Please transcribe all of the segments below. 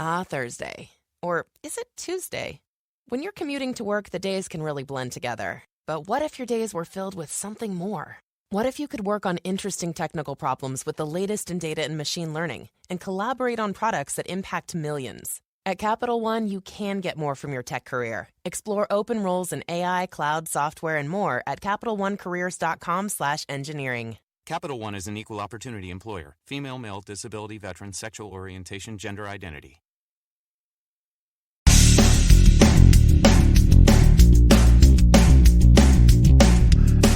Thursday. Or is it Tuesday? When you're commuting to work, the days can really blend together. But what if your days were filled with something more? What if you could work on interesting technical problems with the latest in data and machine learning and collaborate on products that impact millions? At Capital One, you can get more from your tech career. Explore open roles in AI, cloud, software, and more at CapitalOneCareers.com/engineering. Capital One is an equal opportunity employer. Female, male, disability, veteran, sexual orientation, gender identity.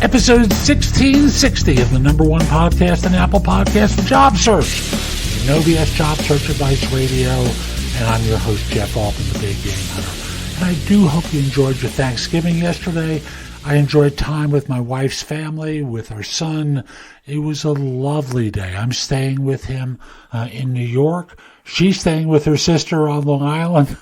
Episode 1660 of the #1 podcast and Apple Podcast for Job Search, No BS Job Search Advice Radio, and I'm your host, Jeff Altman, the Big Game Hunter. And I do hope you enjoyed your Thanksgiving yesterday. I enjoyed time with my wife's family, with our son. It was a lovely day. I'm staying with him in New York. She's staying with her sister on Long Island.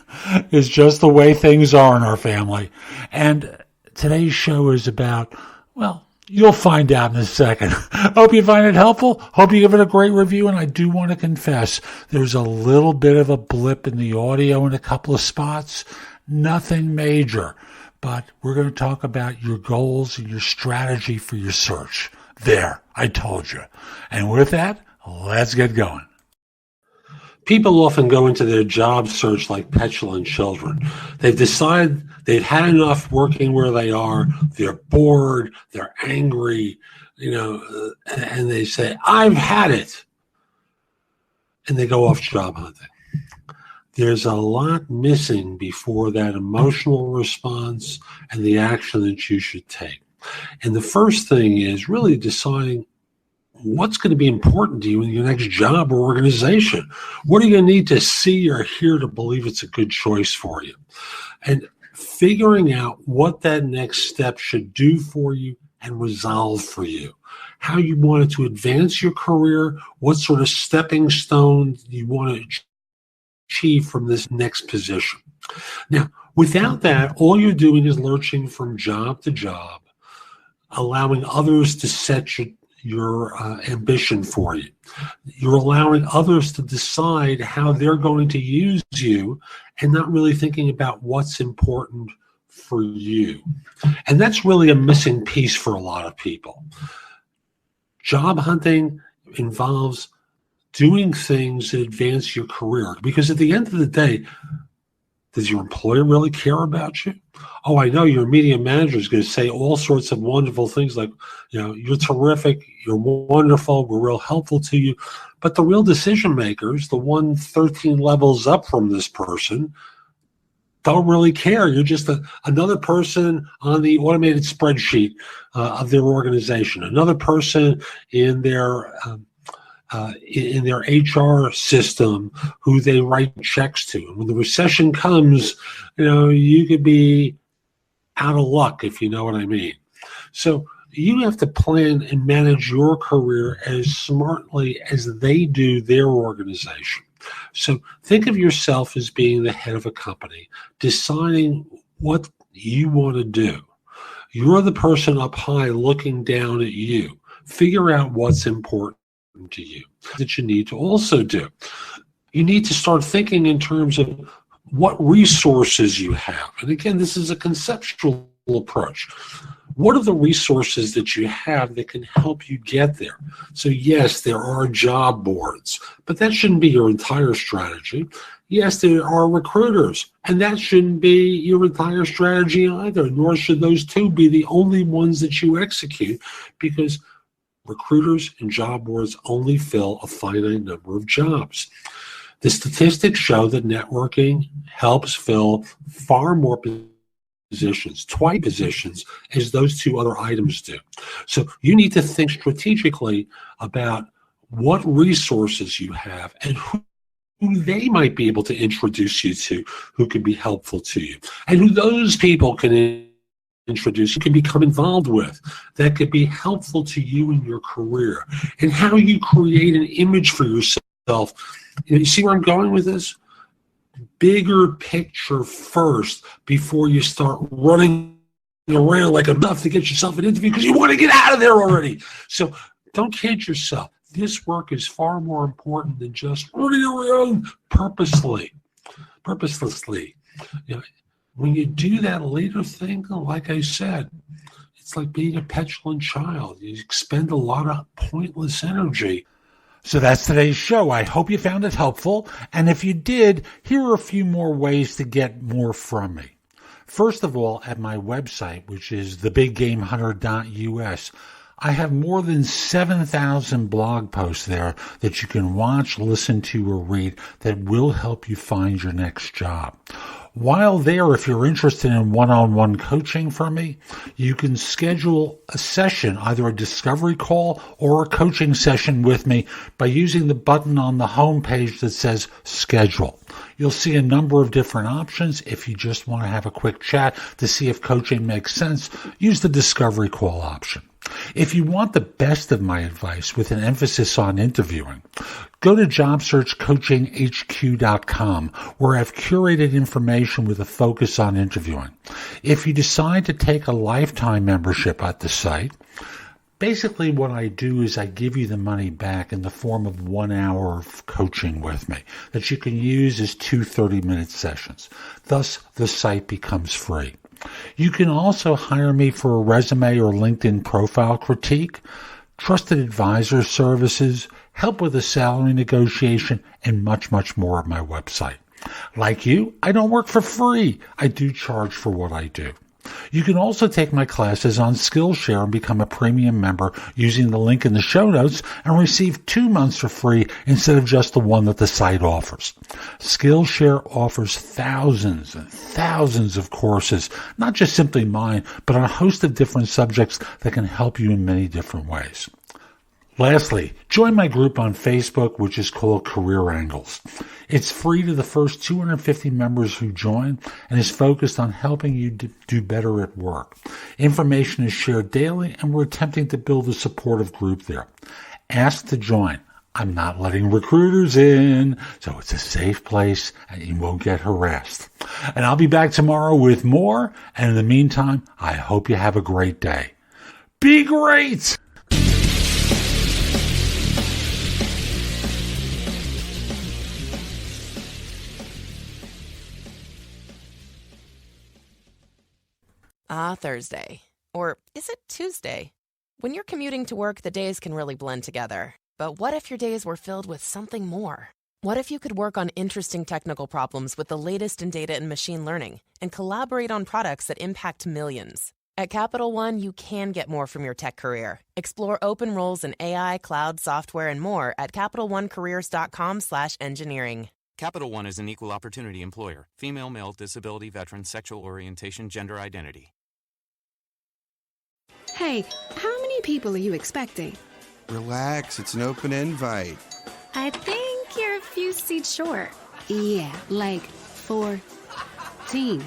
It's just the way things are in our family. And today's show is about, well, you'll find out in a second. Hope you find it helpful. Hope you give it a great review. And I do want to confess, there's a little bit of a blip in the audio in a couple of spots. Nothing major. But we're going to talk about your goals and your strategy for your search. There, I told you. And with that, let's get going. People often go into their job search like petulant children. They've decided they've had enough working where they are. They're bored. They're angry, and they say, I've had it. And they go off job hunting. There's a lot missing before that emotional response and the action that you should take. And the first thing is really deciding what's going to be important to you in your next job or organization. What are you going to need to see or hear to believe it's a good choice for you? And figuring out what that next step should do for you and resolve for you. How you want it to advance your career, what sort of stepping stone you want to achieve from this next position. Now, without that, all you're doing is lurching from job to job, allowing others to set your ambition for you. You're allowing others to decide how they're going to use you and not really thinking about what's important for you. And that's really a missing piece for a lot of people. Job hunting involves doing things that advance your career. Because at the end of the day, does your employer really care about you? Oh, I know your media manager is going to say all sorts of wonderful things like, you're terrific, you're wonderful, we're real helpful to you. But the real decision makers, the 13 levels up from this person, don't really care. You're just another person on the automated spreadsheet of their organization, another person in their HR system who they write checks to. And when the recession comes, you could be out of luck, if you know what I mean. So you have to plan and manage your career as smartly as they do their organization. So think of yourself as being the head of a company, deciding what you want to do. You're the person up high looking down at you. Figure out what's important to you that you need to also do. You need to start thinking in terms of what resources you have. And again, this is a conceptual approach. What are the resources that you have that can help you get there? So yes, there are job boards, but that shouldn't be your entire strategy. Yes, there are recruiters, and that shouldn't be your entire strategy either, nor should those two be the only ones that you execute, because recruiters and job boards only fill a finite number of jobs. The statistics show that networking helps fill far more positions, twice positions, as those two other items do. So you need to think strategically about what resources you have and who they might be able to introduce you to, who can be helpful to you, and who those people can introduce, you can become involved with, that could be helpful to you in your career, and how you create an image for yourself. You see where I'm going with this? Bigger picture first before you start running around like enough to get yourself an interview because you want to get out of there already. So don't kid yourself. This work is far more important than just running around purposely. purposelessly. You know, when you do that later thing, like I said, it's like being a petulant child. You expend a lot of pointless energy. So that's today's show. I hope you found it helpful. And if you did, here are a few more ways to get more from me. First of all, at my website, which is thebiggamehunter.us, I have more than 7,000 blog posts there that you can watch, listen to, or read that will help you find your next job. While there, if you're interested in one-on-one coaching from me, you can schedule a session, either a discovery call or a coaching session with me by using the button on the home page that says schedule. You'll see a number of different options. If you just want to have a quick chat to see if coaching makes sense, use the discovery call option. If you want the best of my advice with an emphasis on interviewing, go to jobsearchcoachinghq.com, where I've curated information with a focus on interviewing. If you decide to take a lifetime membership at the site, basically what I do is I give you the money back in the form of 1 hour of coaching with me that you can use as 2 30-minute sessions. Thus, the site becomes free. You can also hire me for a resume or LinkedIn profile critique, trusted advisor services, help with a salary negotiation, and much, much more at my website. Like you, I don't work for free. I do charge for what I do. You can also take my classes on Skillshare and become a premium member using the link in the show notes and receive 2 months for free instead of just the one that the site offers. Skillshare offers thousands and thousands of courses, not just simply mine, but on a host of different subjects that can help you in many different ways. Lastly, join my group on Facebook, which is called Career Angles. It's free to the first 250 members who join and is focused on helping you do better at work. Information is shared daily, and we're attempting to build a supportive group there. Ask to join. I'm not letting recruiters in, so it's a safe place and you won't get harassed. And I'll be back tomorrow with more, and in the meantime, I hope you have a great day. Be great! Thursday. Or is it Tuesday? When you're commuting to work, the days can really blend together. But what if your days were filled with something more? What if you could work on interesting technical problems with the latest in data and machine learning and collaborate on products that impact millions? At Capital One, you can get more from your tech career. Explore open roles in AI, cloud, software, and more at CapitalOneCareers.com/engineering. Capital One is an equal opportunity employer. Female, male, disability, veteran, sexual orientation, gender identity. Hey, how many people are you expecting? Relax, it's an open invite. I think you're a few seats short. Yeah, like 14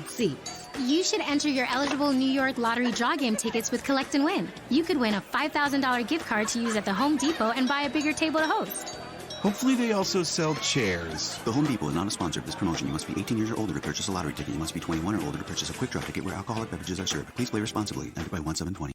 seats. You should enter your eligible New York Lottery draw game tickets with Collect and Win. You could win a $5,000 gift card to use at the Home Depot and buy a bigger table to host. Hopefully they also sell chairs. The Home Depot is not a sponsor of this promotion. You must be 18 years or older to purchase a lottery ticket. You must be 21 or older to purchase a quick draw ticket where alcoholic beverages are served. Please play responsibly. Entered by 1/7/20.